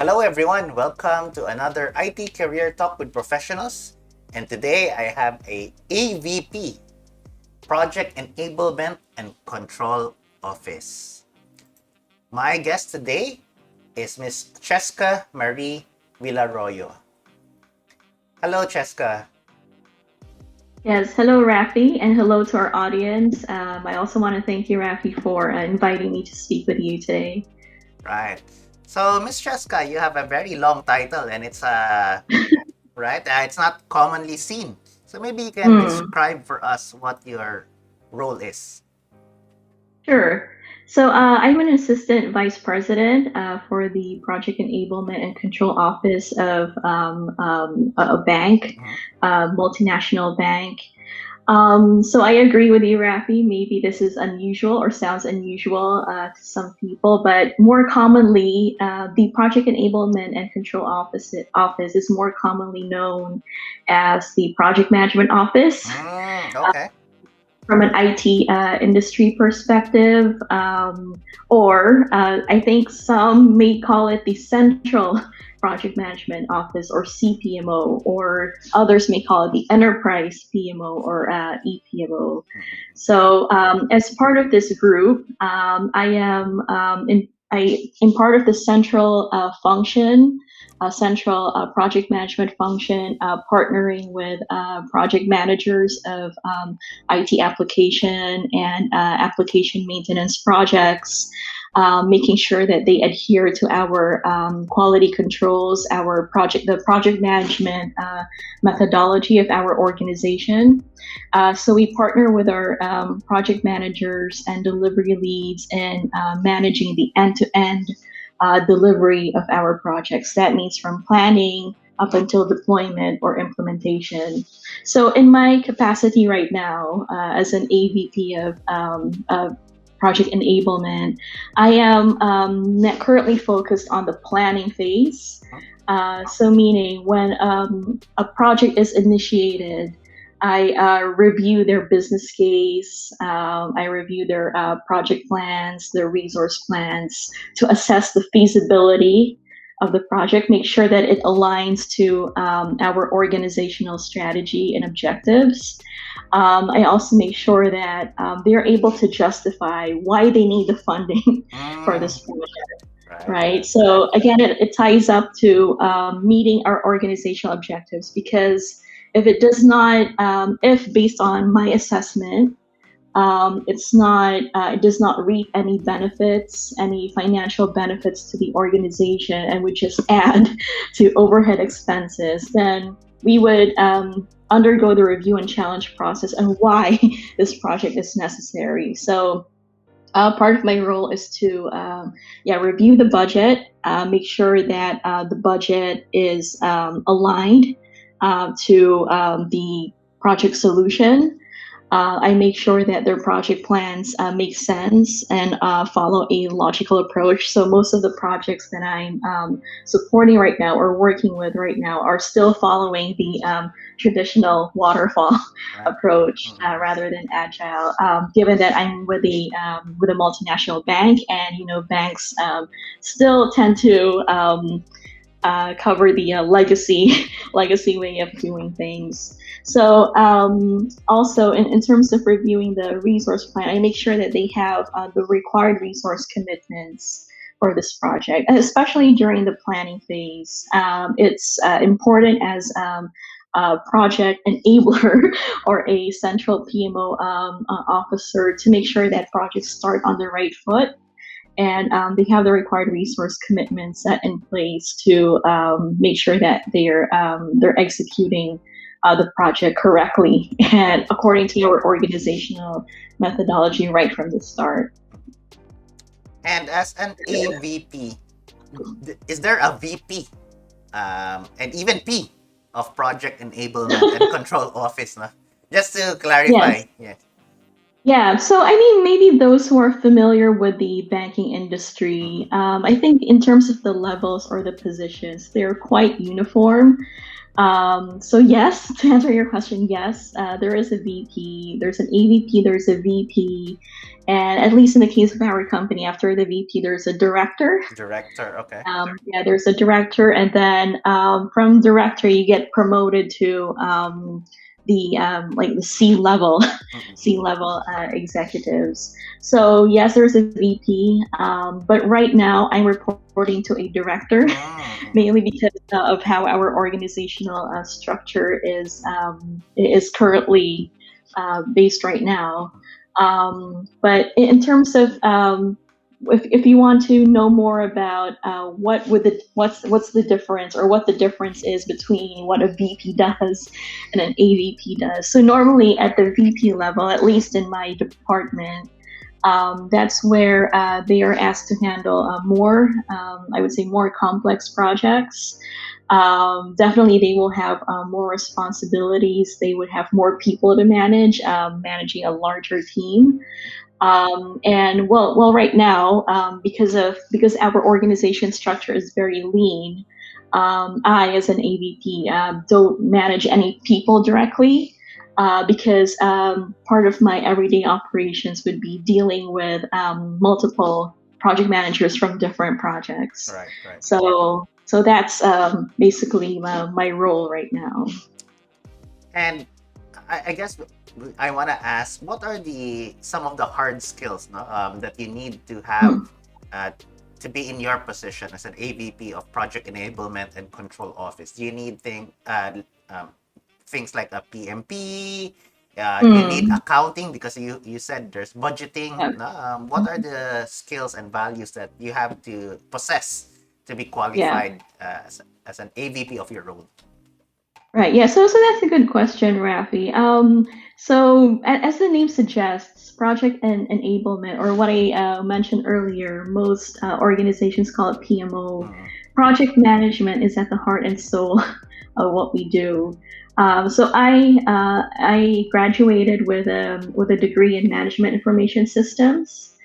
Hello everyone, welcome to another IT Career Talk with Professionals. And today I have a AVP, Project Enablement and Control Office. My guest today is Miss Cheska Marie Villarroya. Hello Cheska. Yes, hello Rafi, and hello to our audience. I also want to thank you, Rafi, for inviting me to speak with you today. Right. So Miss Cheska, you have a very long title and it's right? It's not commonly seen. So maybe you can Hmm, describe for us what your role is. sure. I'm an assistant vice president for the Project Enablement and Control Office of a bank, Mhm. a multinational bank. So I agree with you, Rafi. Maybe this is unusual or sounds unusual to some people, but more commonly, the Project Enablement and Control Office is more commonly known as the Project Management Office. Okay. From an IT industry perspective, or I think some may call it the Central Project Management Office or CPMO, or others may call it the Enterprise PMO or EPMO. As part of this group, I am in part of the central function, central project management function, partnering with project managers of IT application and application maintenance projects, making sure that they adhere to our quality controls, the project management methodology of our organization. So we partner with our project managers and delivery leads in managing the end-to-end delivery of our projects. That means from planning up until deployment or implementation. So in my capacity right now as an AVP of project enablement, I am currently focused on the planning phase. So meaning when a project is initiated, I review their business case. I review their project plans, their resource plans to assess the feasibility of the project, make sure that it aligns to our organizational strategy and objectives. I also make sure that they're able to justify why they need the funding for Mm, this project, right, right? right. So again, it ties up to meeting our organizational objectives, because if it does not, if based on my assessment, it does not reap any benefits, any financial benefits to the organization, and would just add to overhead expenses, then we would undergo the review and challenge process and why this project is necessary. So part of my role is to review the budget, make sure that the budget is aligned to the project solution. I make sure that their project plans make sense and follow a logical approach. So most of the projects that I'm supporting right now or working with right now are still following the traditional waterfall Right. approach Mhm. rather than agile. Given that I'm with a multinational bank, and banks still tend to cover the legacy way of doing things. So also in terms of reviewing the resource plan, I make sure that they have the required resource commitments for this project, especially during the planning phase. It's important as a project enabler or a central PMO officer to make sure that projects start on the right foot, and they have the required resource commitments set in place to make sure that they're executing the project correctly and Right. according to your organizational methodology right from the start. And as an AVP, is there a VP and even P of Project Enablement and Control Office? No? Just to clarify. Yes. Yeah. Yeah, so I mean, maybe those who are familiar with the banking industry, Mhm. I think in terms of the levels or the positions, they're quite uniform. So yes, to answer your question, yes, there is a VP, there's an AVP, there's a VP, and at least in the case of our company, after the VP, there's a director. Director, okay. Yeah, there's a director, and then from director, you get promoted to the C level, C level executives. So yes, there's a VP, but right now I'm reporting to a director, mainly because of how our organizational structure is currently based right now. But in terms of if you want to know more about what's the difference, or what the difference is between what a VP does and an AVP does. So normally at the VP level, at least in my department, that's where they are asked to handle more, I would say, more complex projects. Definitely, they will have more responsibilities. They would have more people to manage, managing a larger team. And right now, because our organization structure is very lean, I, as an AVP, don't manage any people directly, because part of my everyday operations would be dealing with multiple project managers from different projects. Right. So that's basically my role right now. And I guess I want to ask, what are some of the hard skills, no, that you need to have to be in your position as an AVP of Project Enablement and Control Office? Do you need things like a PMP? You need accounting, because you said there's budgeting. Yeah. No? What are the skills and values that you have to possess to be Yeah. qualified as an AVP of your role? Right. Yeah. So that's a good question, Rafi. So as the name suggests, project and enablement, or what I mentioned earlier, most organizations call it PMO. Project management is at the heart and soul of what we do. So I graduated with a degree in management information systems.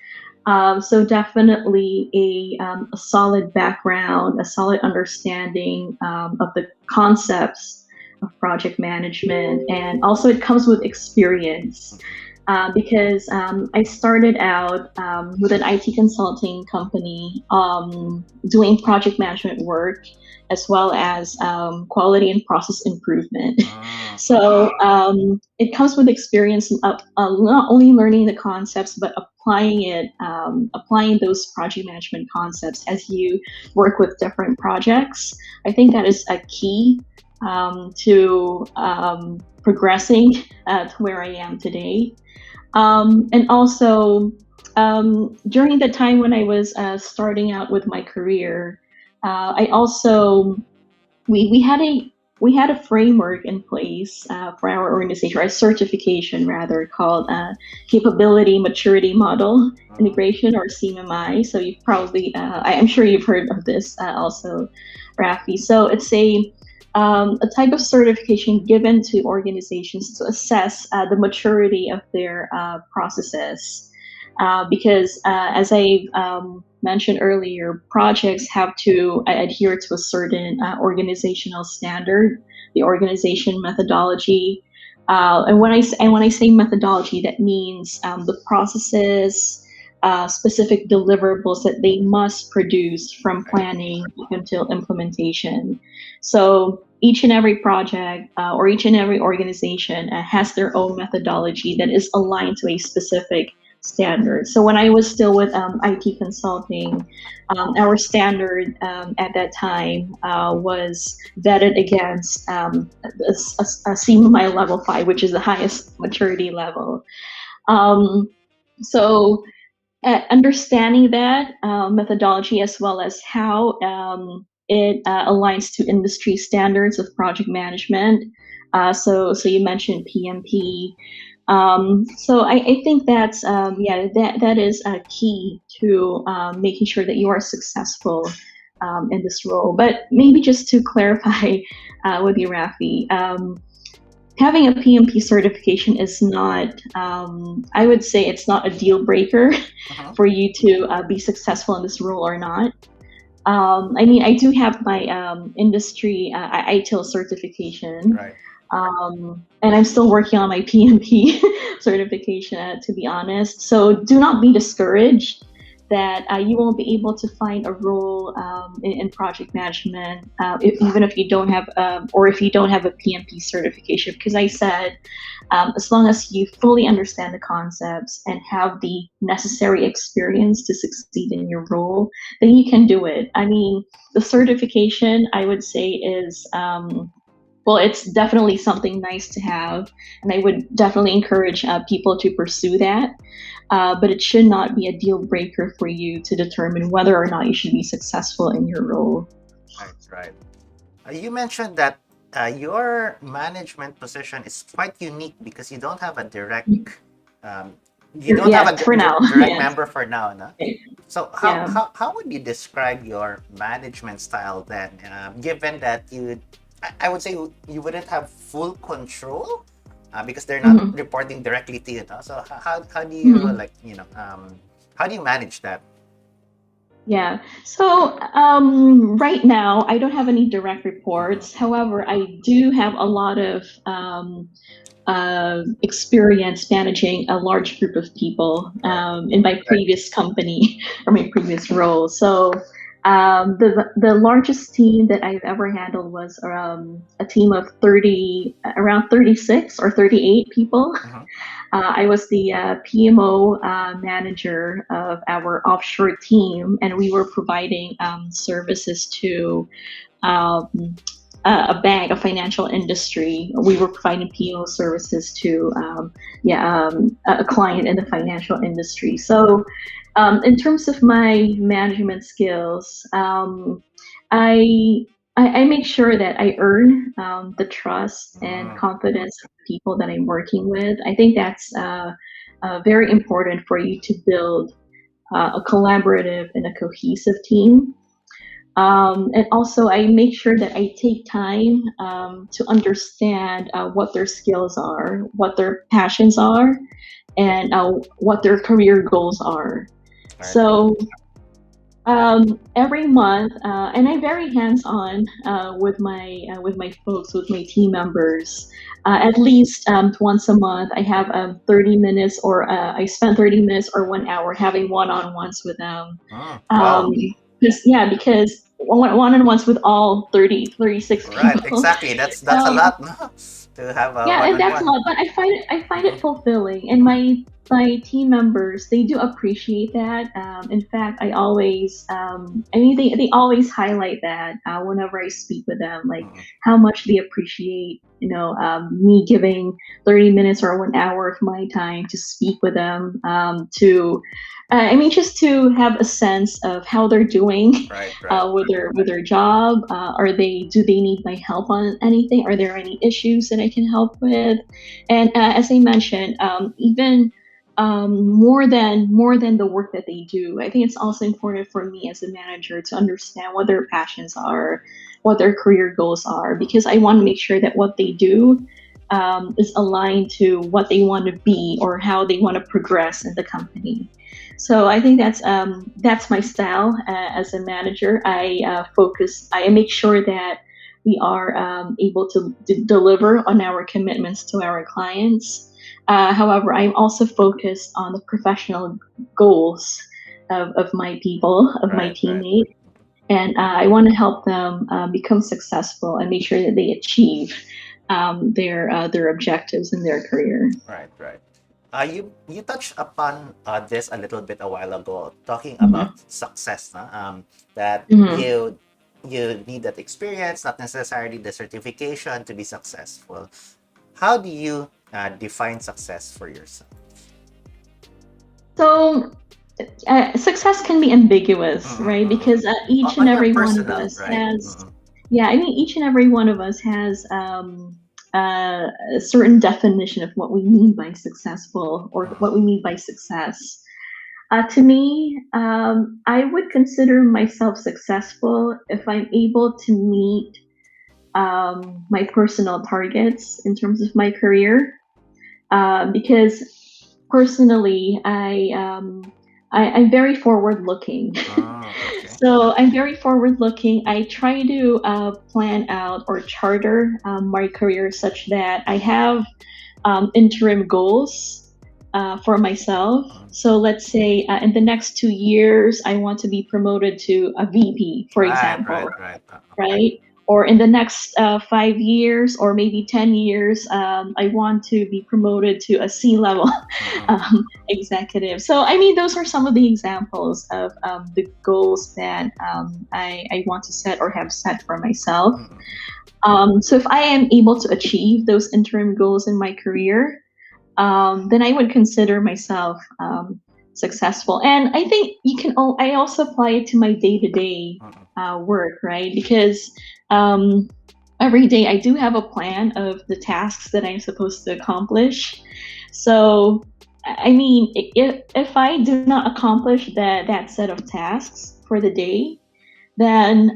So definitely a solid background, a solid understanding of the concepts of project management, and also it comes with experience, because I started out with an IT consulting company, doing project management work, as well as quality and process improvement. So it comes with experience of not only learning the concepts, but applying those project management concepts as you work with different projects. I think that is a key to progressing to where I am today. And also, during the time when I was starting out with my career, we had a framework in place for our organization, or a certification rather, called Capability Maturity Model Integration, or CMMI. So you've probably, I'm sure you've heard of this also, Rafi. So it's a type of certification given to organizations to assess the maturity of their processes. Because as I mentioned earlier, projects have to adhere to a certain organizational standard, the organization methodology. And when I say methodology, that means the processes, specific deliverables that they must produce from planning until implementation. So each and every project or each and every organization has their own methodology that is aligned to a specific standard. So when I was still with IT consulting, our standard at that time was vetted against a CMMI level 5, which is the highest maturity level. So understanding that methodology, as well as how it aligns to industry standards of project management. So you mentioned PMP. So I think that's that is a key to making sure that you are successful in this role. But maybe just to clarify with you, Rafi, having a PMP certification is not, I would say it's not a deal breaker for you to be successful in this role or not. I mean, I do have my industry ITIL certification, Right. and I'm still working on my PMP certification, to be honest. So do not be discouraged that you won't be able to find a role in project management, even if you don't have, or if you don't have a PMP certification. Because I said, as long as you fully understand the concepts and have the necessary experience to succeed in your role, then you can do it. I mean, the certification, I would say, is well, it's definitely something nice to have, and I would definitely encourage people to pursue that. But it should not be a deal breaker for you to determine whether or not you should be successful in your role. Right, right. You mentioned that your management position is quite unique because you don't have a direct, um, you don't have Yeah, a for now. direct Yes. member for now, no? So Yeah. how would you describe your management style then, given that I would say you wouldn't have full control because they're not Mhm. reporting directly to you, no? So how do you Mhm. like how do you manage that? Yeah. So right now, I don't have any direct reports. Mhm. However, I do have a lot of experience managing a large group of people Right. in my previous company or my previous role. So the largest team that I've ever handled was a team of 30, around 36 or 38 people. Mhm. I was the PMO manager of our offshore team, and we were providing services to um, a bank, a financial industry. We were providing PO services to a client in the financial industry. So, in terms of my management skills, I, I make sure that I earn the trust and Mm. confidence of the people that I'm working with. I think that's very important for you to build a collaborative and a cohesive team. And also, I make sure that I take time to understand what their skills are, what their passions are, and what their career goals are. Right. So every month, and I'm very hands-on with my folks, with my team members. At least once a month, I have 30 minutes, or I spend 30 minutes or 1 hour having one-on-ones with them. Mm. Um, Wow. because one-on-ones with all 36 Right, people. exactly. That's a Um, lot, no? To have a yeah, and that's a one-on-one. lot, but I find it Mhm. fulfilling, and my team members, they do appreciate that. In fact, I always I mean, they always highlight that whenever I speak with them, like Mhm. how much they appreciate, me giving 30 minutes or 1 hour of my time to speak with them, to I mean, just to have a sense of how they're doing Right, right. with their job. Do they need my help on anything? Are there any issues that I can help with? And as I mentioned, even more than the work that they do, I think it's also important for me as a manager to understand what their passions are, what their career goals are, because I want to make sure that what they do is aligned to what they want to be or how they want to progress in the company. So I think that's my style as a manager. I make sure that we are able to deliver on our commitments to our clients. However, I'm also focused on the professional goals of my people, of my Right, right. teammates, and I want to help them become successful and make sure that they achieve their objectives in their career. Right, right. You touched upon this a little bit a while ago, talking Mm-hmm. about success, no? That Mm-hmm. you need that experience, not necessarily the certification to be successful. How do you define success for yourself? So success can be ambiguous, right? Mm-mm-mm. Because each and On your every one of personal, us right? has, Mm-mm. yeah, I mean, each and every one of us has a certain definition of what we mean by successful or Mm-mm. what we mean by success. To me, I would consider myself successful if I'm able to meet my personal targets in terms of my career. Because personally, I'm very forward looking. Ah, okay. So I'm very forward-looking. I try to plan out or charter my career such that I have interim goals for myself. So let's say in the next 2 years, I want to be promoted to a VP, for Right, example, right, right. right? Or in the next 5 years or maybe 10 years, I want to be promoted to a C-level executive. So, I mean, those are some of the examples of the goals that I want to set or have set for myself. So if I am able to achieve those interim goals in my career, then I would consider myself successful. And I think you can. I also apply it to my day-to-day work, right? Because every day I do have a plan of the tasks that I'm supposed to accomplish. So, I mean, if I do not accomplish that set of tasks for the day, then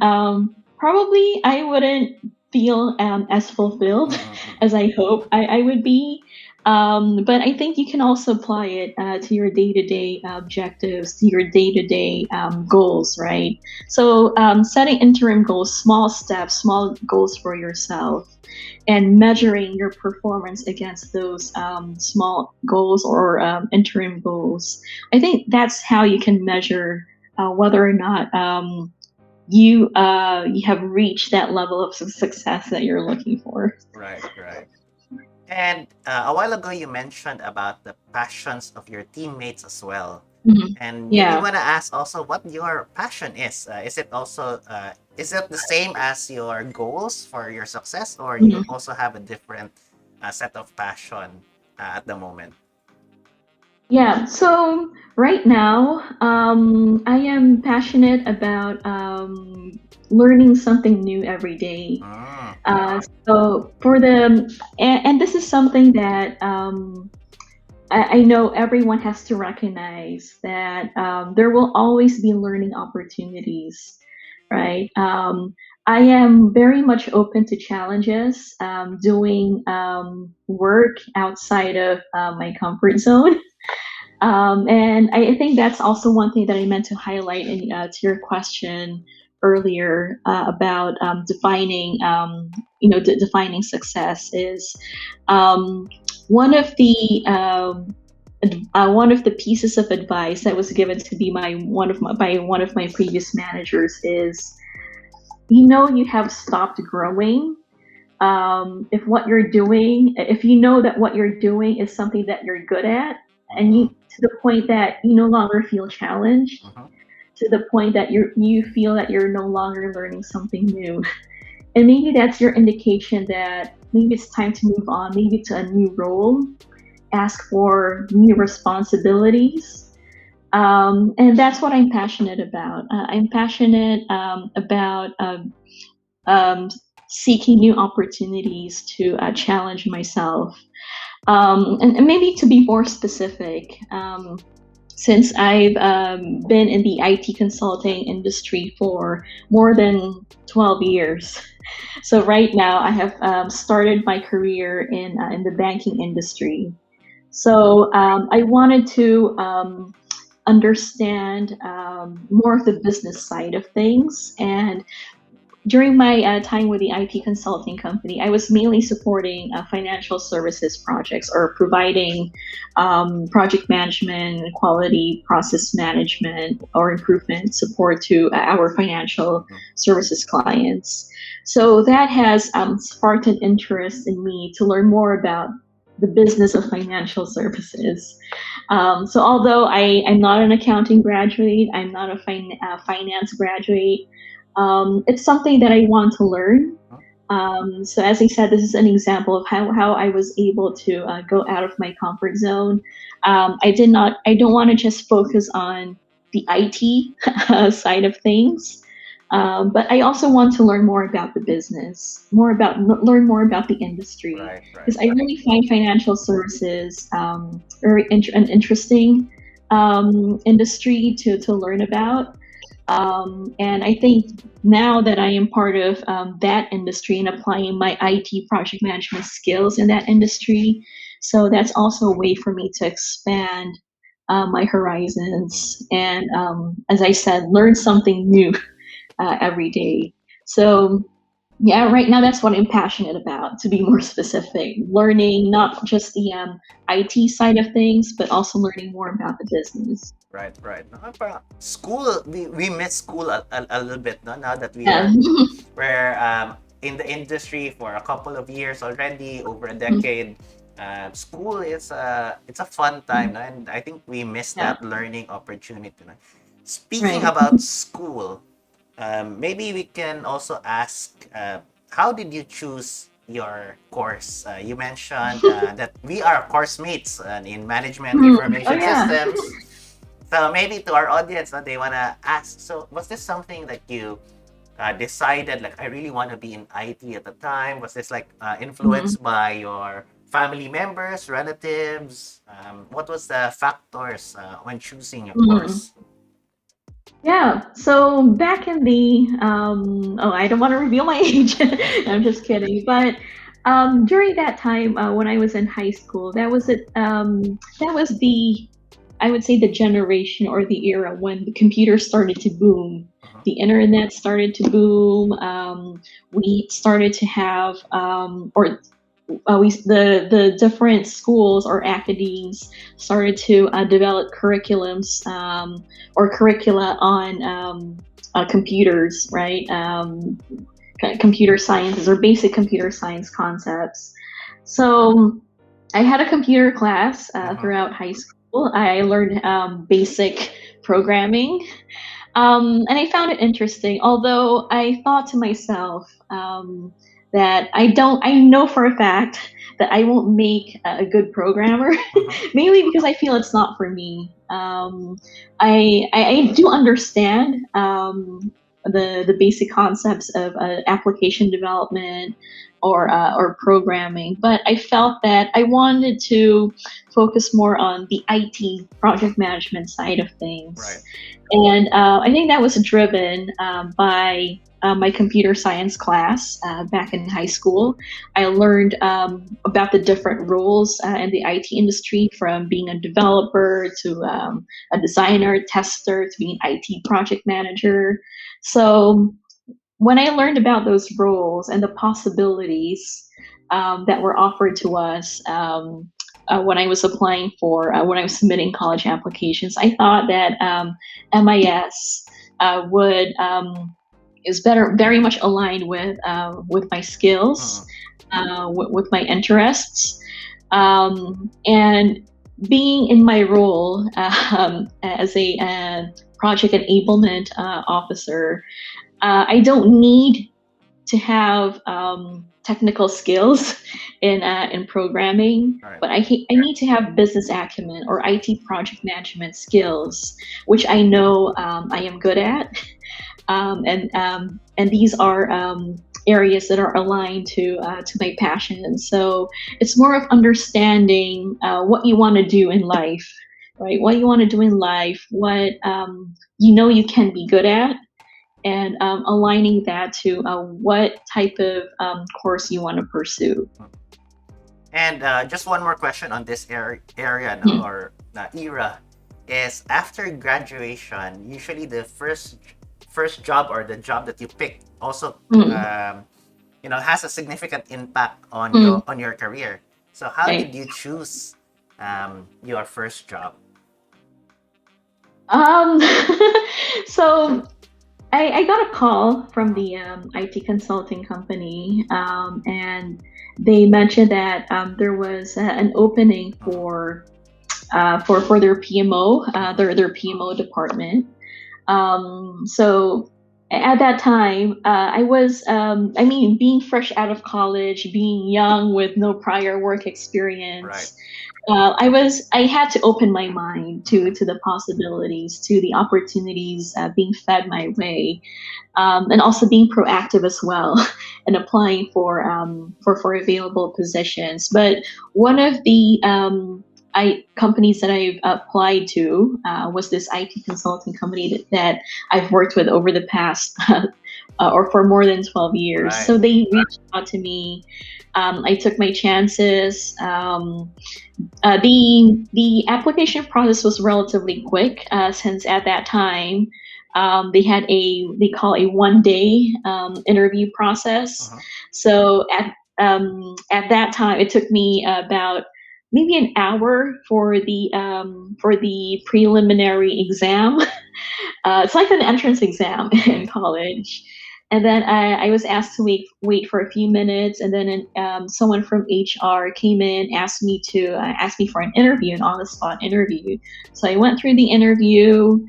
probably I wouldn't feel as fulfilled as I hope I would be. But I think you can also apply it to your day-to-day objectives, to your day-to-day goals, right? So setting interim goals, small steps, small goals for yourself, and measuring your performance against those small goals or interim goals. I think that's how you can measure whether or not you have reached that level of success that you're looking for. Right, right. And a while ago, you mentioned about the passions of your teammates as well. Mhm. And maybe Yeah. want to ask also what your passion is. Is it also is it the same as your goals for your success, or you Mhm. also have a different set of passion at the moment? Yeah. So right now, I am passionate about learning something new every day. Mm, So for the and this is something that I know everyone has to recognize that there will always be learning opportunities, right? I am very much open to challenges, doing work outside of my comfort zone. And I think that's also one thing that I meant to highlight to your question earlier about defining, defining success is um, one of the one of the pieces of advice that was given to be by one of my previous managers is, you have stopped growing if you know that what you're doing is something that you're good at, and you mm, to the point that you no longer feel challenged, mhm. to the point that you feel that you're no longer learning something new, and maybe that's your indication that maybe it's time to move on, maybe to a new role, ask for new responsibilities. And that's what I'm passionate about. I'm passionate about um, seeking new opportunities to challenge myself. And maybe to be more specific, since I've been in the IT consulting industry for more than 12 years. So right now I have started my career in the banking industry. So I wanted to understand more of the business side of things. And during my time with the IT consulting company, I was mainly supporting financial services projects or providing project management, quality process management, or improvement support to our financial services clients. So that has sparked an interest in me to learn more about the business of financial services. So although I'm not an accounting graduate, I'm not a finance graduate, it's something that I want to learn. So as I said, this is an example of how I was able to go out of my comfort zone. I don't want to just focus on the IT side of things. But I also want to learn more about the business, learn more about the industry, Right, right. because I really find financial services an interesting industry to learn about. And I think now that I am part of that industry and applying my IT project management skills in that industry, so that's also a way for me to expand my horizons, and as I said, learn something new every day. So yeah, right now that's what I'm passionate about, to be more specific. Learning not just the IT side of things, but also learning more about the business. Right, right. No, school, we miss school a little bit, no? Now that Yeah. we're in the industry for a couple of years already, over a decade. School is it's a fun time, no? And I think we miss Yeah, that learning opportunity. No? Speaking right. about school, maybe we can also ask, how did you choose your course? You mentioned that we are course mates in management Oh information yeah. systems. So maybe to our audience, they want to ask, so was this something that you decided, like, I really want to be in IT at the time? Was this like Mhm. influenced by your family members, relatives? What was the factors when choosing a Mhm. course? Yeah. So back in the oh, I don't want to reveal my age. I'm just kidding. But during that time, when I was in high school, that was it. That was the, I would say, the generation or the era when the computer started to boom. Uh-huh. The internet started to boom. We started to have, or the different schools or academies started to develop curriculums, or curricula on computers, right? Computer sciences or basic computer science concepts. So I had a computer class Uh-huh. throughout high school. I learned basic programming, and I found it interesting. Although I thought to myself that I know for a fact that I won't make a good programmer, Uh-huh. mainly because I feel it's not for me. I do understand the basic concepts of application development or programming, but I felt that I wanted to focus more on the IT project management side of things. Right. And I think that was driven by my computer science class back in high school. I learned about the different roles in the IT industry, from being a developer to a designer, tester, to being an IT project manager. So when I learned about those roles and the possibilities that were offered to us when I was applying for, when I was submitting college applications, I thought that MIS would is very much aligned with my skills, Uh-huh. with my interests, and being in my role as a project enablement officer. I don't need to have technical skills in programming, Right. but I need to have business acumen or IT project management skills, which I know I am good at, and these are areas that are aligned to my passion. And so it's more of understanding what you want to do in life, right? What you want to do in life, what you know you can be good at, and aligning that to what type of course you want to pursue. And just one more question on this area, no, or era, is after graduation, usually the first job or the job that you pick also Mm, has a significant impact mm, on your career. So how did right. you choose your first job? Um, so I got a call from Uh-huh. the IT consulting company, and they mentioned that there was an opening Uh-huh. for their PMO, Uh-huh. their PMO department. So at that time, I mean, being fresh out of college, being young with no prior work Right. experience, I had to open my mind Uh-huh. to the possibilities, to the opportunities being fed my way, and also being proactive as well and applying for available positions. But one of the companies that I've applied to was this IT consulting company that I've worked with over the past or for more than 12 years. Right. So they reached out to me. I took my chances. The application process was relatively quick, since at that time they had they call a 1 day interview process. Uh-huh. So at that time, it took me about maybe an hour for the preliminary exam. It's like an entrance exam in Okay. college. And then I was asked to wait for a few minutes, and then someone from HR came in, asked me for an interview, an on the spot interview. So I went through the interview,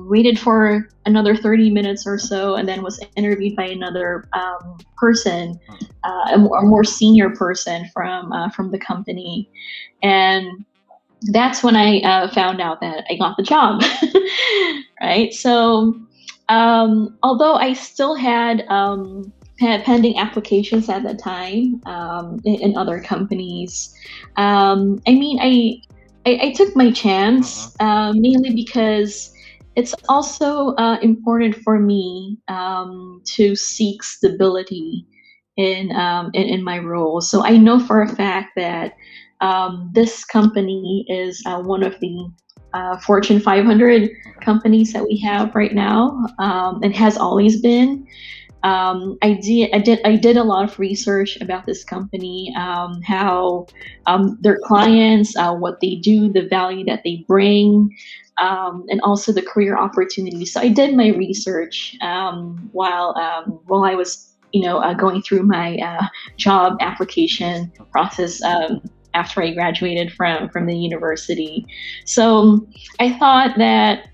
waited for another 30 minutes or so, and then was interviewed by another person, a more senior person from the company, and that's when I found out that I got the job. Right. So, although I still had pending applications at the time in other companies, I mean, I took my chance, Uh-huh. mainly because it's also important for me to seek stability in my role. So I know for a fact that this company is one of the Fortune 500 Uh-huh. companies that we have right now, and has always been. I did a lot of research about this company, how their clients, what they do, the value that they bring, and also the career opportunities. So I did my research while I was going through my job application process after I graduated from the university. So I thought that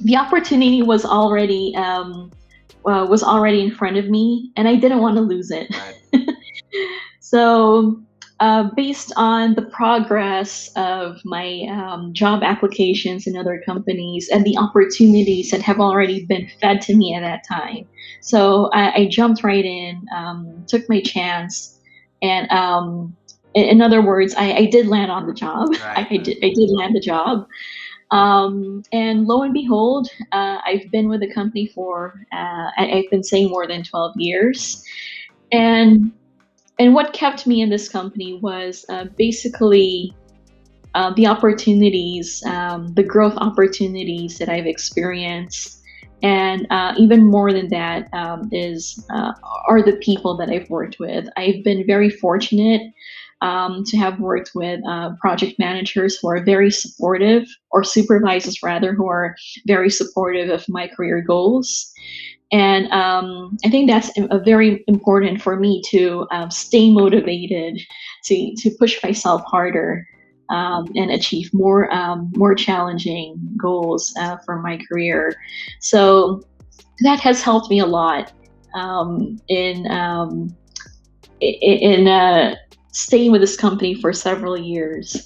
the opportunity was already in front of me, and I didn't want to lose it. Right. So, based on the progress of my job applications in other companies and the opportunities that have already been fed to me at that time, so I jumped right in, took my chance, and in other words, I did land on the job. Right. Right. I did land the job. And lo and behold, I've been with the company for I've been saying more than 12 Uh-huh. years, and what kept me in this company was basically the opportunities, the growth opportunities that I've experienced, and even more than that is are the people that I've worked with. I've been very fortunate to have worked with project managers who are very supportive, or supervisors rather, who are very supportive of my career goals. And I think that's very important for me to stay motivated, to push myself harder, and achieve more challenging goals for my career. So that has helped me a lot in staying with this company for several years.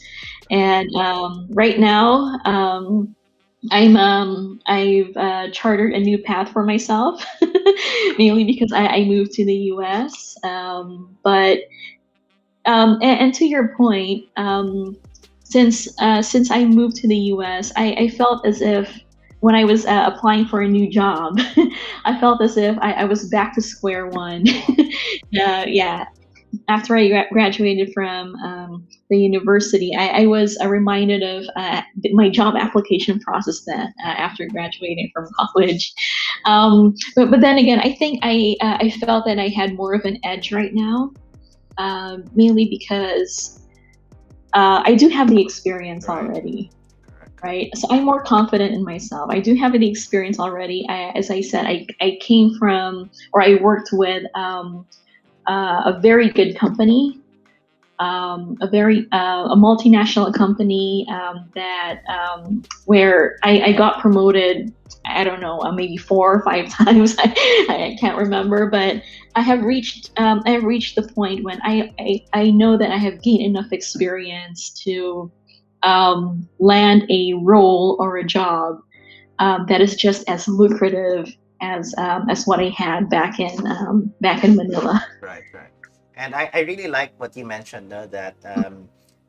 And right now, I've chartered a new path for myself, mainly because I moved to the U.S. But and to your point, since I moved to the U.S., I felt as if when I was applying for a new job, I felt as if I was back to square one. Oh. Yeah, after I graduated from the university, I was reminded of my job application process then after graduating from college. But then again, I think I felt that I had more of an edge right now, mainly because I do have the experience Right. already. Correct. Right, so I'm more confident in myself. I do have the experience already. As I said, I came from, or I worked with a very good company, a multinational company that where I got promoted. I don't know, maybe 4 or 5 times. I can't remember, but I have reached the point when I know that I have gained enough experience to land a role or a job that is just as lucrative as what I had back in Manila. Right. Right. And I really like what you mentioned, no, that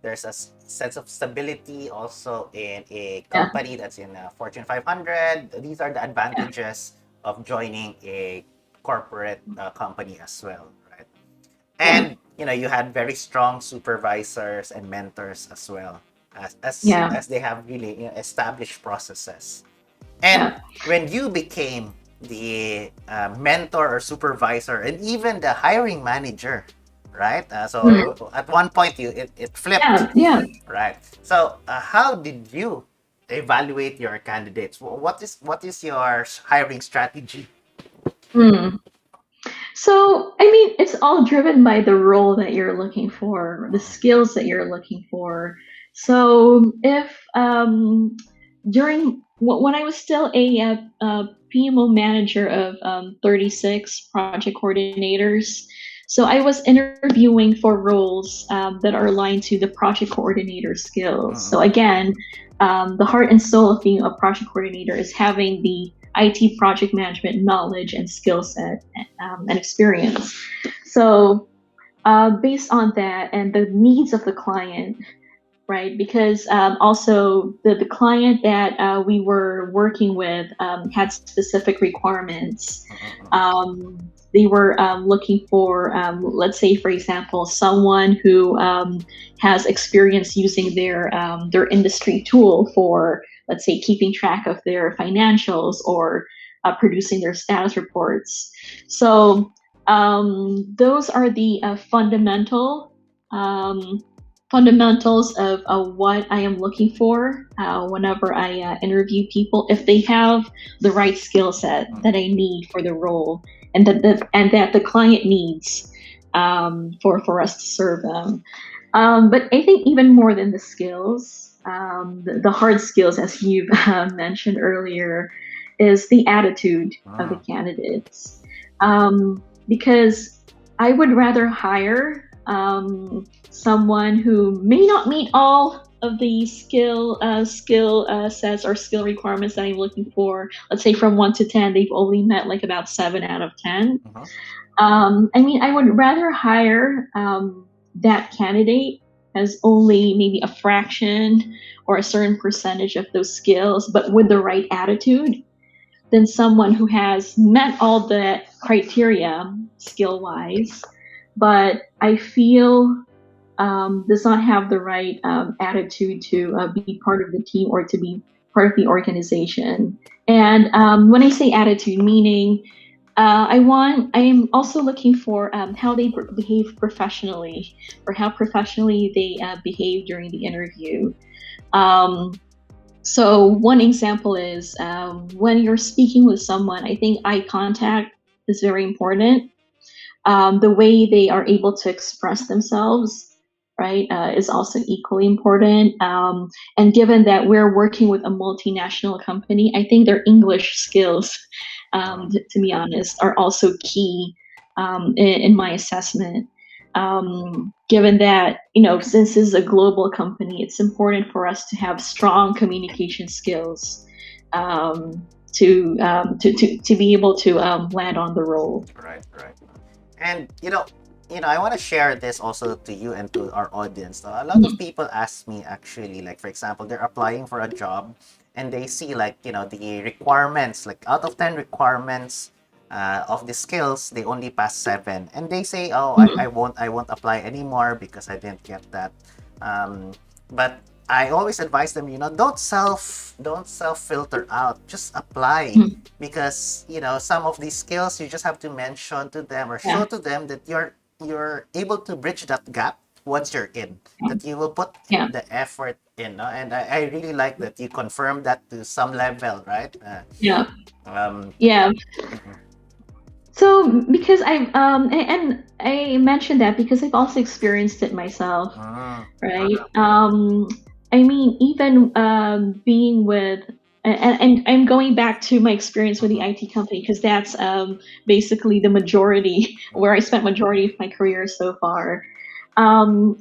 there's a sense of stability also in a Yeah, company that's in Fortune 500. These are the yeah, advantages of joining a corporate company as well, right? Yeah. And you had very strong supervisors and mentors as well, Yeah. as they have really established processes. And Yeah. when you became the mentor or supervisor and even the hiring manager, right? Mm. So at one point it flipped, Yeah. Yeah. right? So how did you evaluate your candidates? What is your hiring strategy? Mm. So, I mean, it's all driven by the role that you're looking for, the skills that you're looking for. So, if when I was still a PMO manager of 36 project coordinators, so I was interviewing for roles that are aligned to the project coordinator skills. So, again, the heart and soul of being a project coordinator is having the IT project management knowledge and skill set and experience. So, based on that and the needs of the client, right? Because also the client that we were working with had specific requirements. They were looking for, let's say, for example, someone who has experience using their industry tool for, let's say, keeping track of their financials or producing their status reports. So those are the fundamentals of what I am looking for whenever I interview people. If they have the right skill set that I need for the role, and that the client needs for us to serve them. But I think even more than the skills, the hard skills, as you've mentioned earlier, is the attitude of the candidates. Because I would rather hire someone who may not meet all of the skill sets or skill requirements that I'm looking for. Let's say from 1 to 10, they've only met like about 7 out of 10. I mean, I would rather hire that candidate as only maybe a fraction or a certain percentage of those skills, but with the right attitude, than someone who has met all the criteria skill-wise, but I feel does not have the right attitude to be part of the team or to be part of the organization. And when I say attitude, meaning I am also looking for how they behave professionally, or how professionally they behave during the interview. Um, so one example is when you're speaking with someone, I think eye contact is very important. The way they are able to express themselves, right, is also equally important. And given that we're working with a multinational company, I think their English skills, to be honest, are also key in my assessment. Given that, since this is a global company, it's important for us to have strong communication skills to be able to land on the role. Right, right. And I want to share this also to you and to our audience. A lot of people ask me actually, like for example, they're applying for a job and they see like the requirements, like out of 10 requirements of the skills, they only pass 7, and they say, "Oh, I won't apply anymore because I didn't get that." But I always advise them, don't self filter out. Just apply, because some of these skills you just have to mention to them or show Yeah. to them that you're able to bridge that gap once you're in. That you will put Yeah. the effort in, no? And I really like that you confirm that to some level, right? Yeah. Um, Yeah. mhm. So because and I mentioned that because I've also experienced it myself, Mm, right? I mean, even being with and I'm going back to my experience with the mhm, IT company because that's basically the majority where I spent majority of my career so far.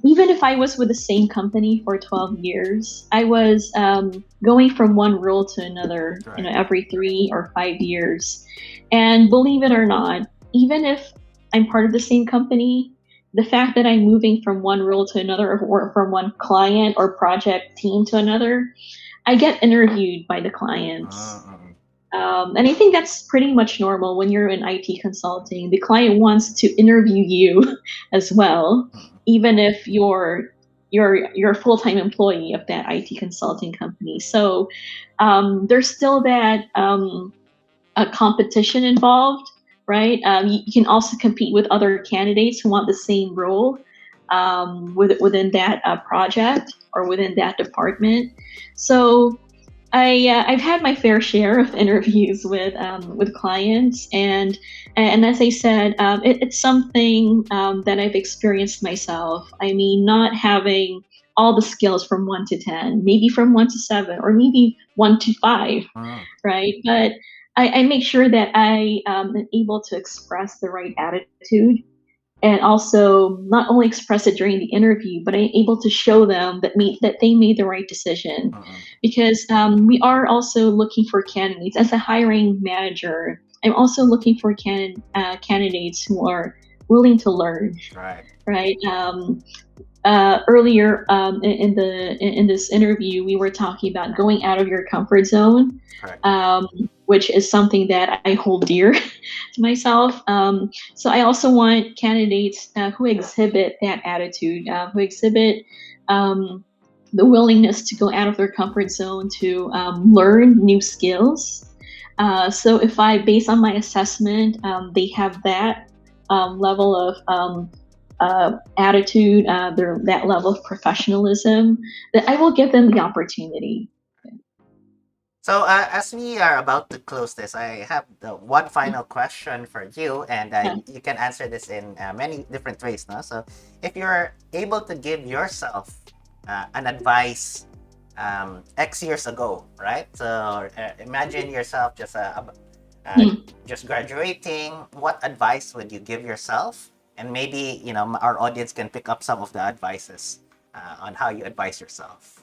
Even if I was with the same company for 12 years, I was going from one role to another, right. every 3 or 5 years. And believe it or not, even if I'm part of the same company, the fact that I'm moving from one role to another or from one client or project team to another, I get interviewed by the clients. Mm, mm, And I think that's pretty much normal when you're in IT consulting. The client wants to interview you as well, Mm. even if you're a full-time employee of that IT consulting company. So there's still that a competition involved, right? You can also compete with other candidates who want the same role within that project or within that department. So I've had my fair share of interviews with clients, and as I said, it's something that I've experienced myself. I mean, not having all the skills from 1 to 10, maybe from 1 to 7, or maybe 1 to 5, Mm. right? But I make sure that I am able to express the right attitude, and also not only express it during the interview, but I'm able to show them that they made the right decision. Mm. Because we are also looking for candidates. As a hiring manager, I'm also looking for candidates who are willing to learn, Right. right? Earlier in this interview, we were talking about going out of your comfort zone, Correct. which is something that I hold dear to myself. So I also want candidates who exhibit that attitude, who exhibit um, the willingness to go out of their comfort zone to learn new skills. So if I, based on my assessment, they have that level of attitude, that level of professionalism, that I will give them the opportunity. So, as we are about to close this, I have the one final question for you, and Yeah. you can answer this in many different ways. No? So, if you're able to give yourself an advice X years ago, right? So, imagine yourself uh, Hmm. just graduating. What advice would you give yourself? And maybe our audience can pick up some of the advices on how you advise yourself.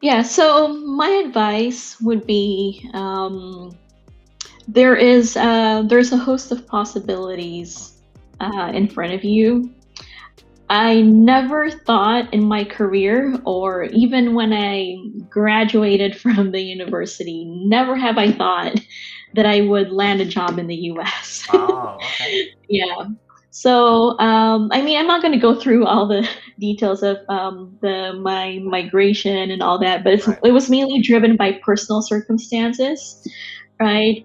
Yeah, so my advice would be there's a host of possibilities in front of you. I never thought in my career, or even when I graduated from the university, never have I thought that I would land a job in the US. Oh, okay. Yeah. So, I mean, I'm not going to go through all the details of my migration and all that, but Right. it was mainly driven by personal circumstances, right?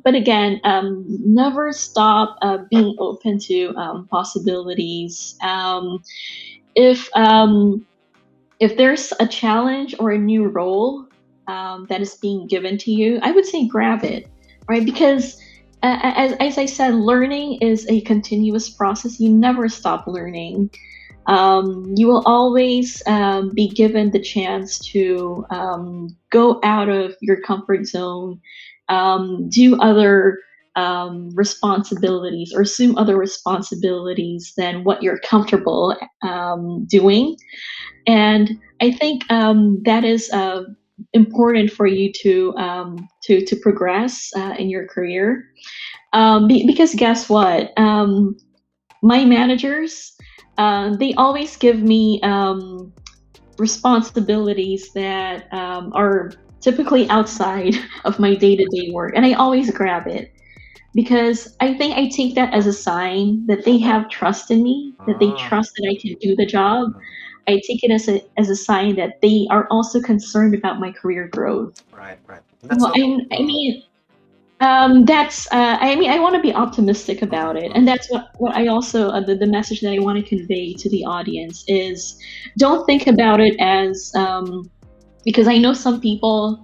But again, never stop being open to possibilities. If there's a challenge or a new role that is being given to you, I would say grab it, right? Because as I said, learning is a continuous process. You never stop learning. You will always be given the chance to go out of your comfort zone, do other responsibilities, or assume other responsibilities than what you're comfortable doing. And I think that is important for you to progress in your career. Because guess what? My managers, they always give me responsibilities that are typically outside of my day-to-day work, and I always grab it because I think I take that as a sign that they have trust in me, that they Mm, trust that I can do the job. mm, I take it as a sign that they are also concerned about my career growth. right, right. That's Well, so. I mean, that's I mean, I want to be optimistic about it, and Mm. that's what I also the message that I want to convey to the audience is, don't think about it as because I know some people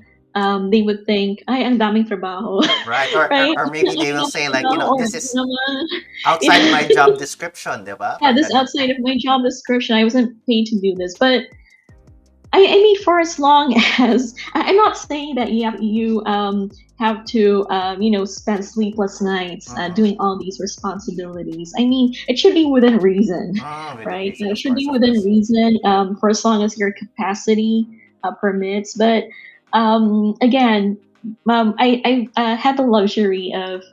they would think ay ang daming trabaho, Right. Or, or, right? or maybe Ang they will daming say like, trabaho, or this ito is naman. outside Yeah. my job description, di ba? Yeah, Parang this ganyan. outside of my job description. I wasn't paid to do this, but I mean, for as long as I'm not saying that you have to spend sleepless nights Mm-mm. doing all these responsibilities. I mean, it should be within reason, Within right? reason, It of should course, be of within course. reason for as long as your capacity permits. But again, I had the luxury of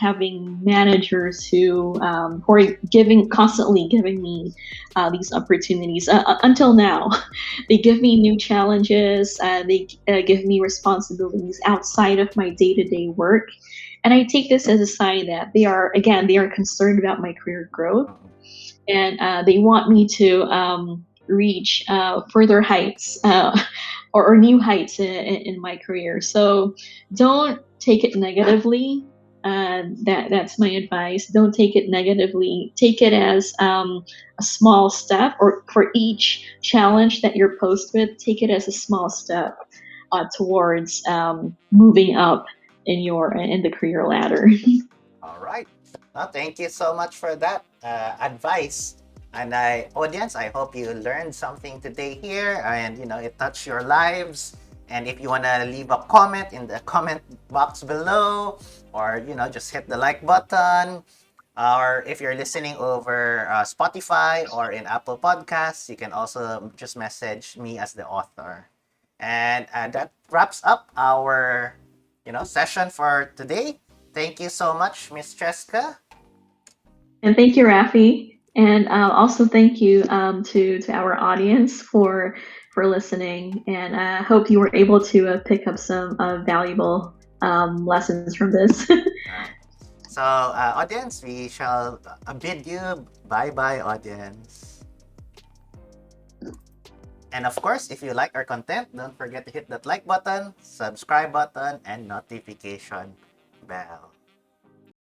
having managers who are constantly giving me these opportunities until now. They give me new challenges. They give me responsibilities outside of my day to day work, and I take this as a sign that they are concerned about my career growth, and they want me to reach further heights or new heights in my career. So don't take it negatively. That's my advice. Don't take it negatively. Take it as a small step, or for each challenge that you're posed with, take it as a small step towards moving up in the career ladder. All right. Well, thank you so much for that advice. And audience, I hope you learned something today here, and it touched your lives. And if you wanna leave a comment in the comment box below, or just hit the like button. Or if you're listening over Spotify or in Apple Podcasts, you can also just message me as the author. And that wraps up our session for today. Thank you so much, Miss Cheska. And thank you, Rafi. And also thank you to our audience for listening. And I hope you were able to pick up some valuable lessons from this. So, audience, we shall bid you bye-bye, audience. And of course, if you like our content, don't forget to hit that like button, subscribe button, and notification bell.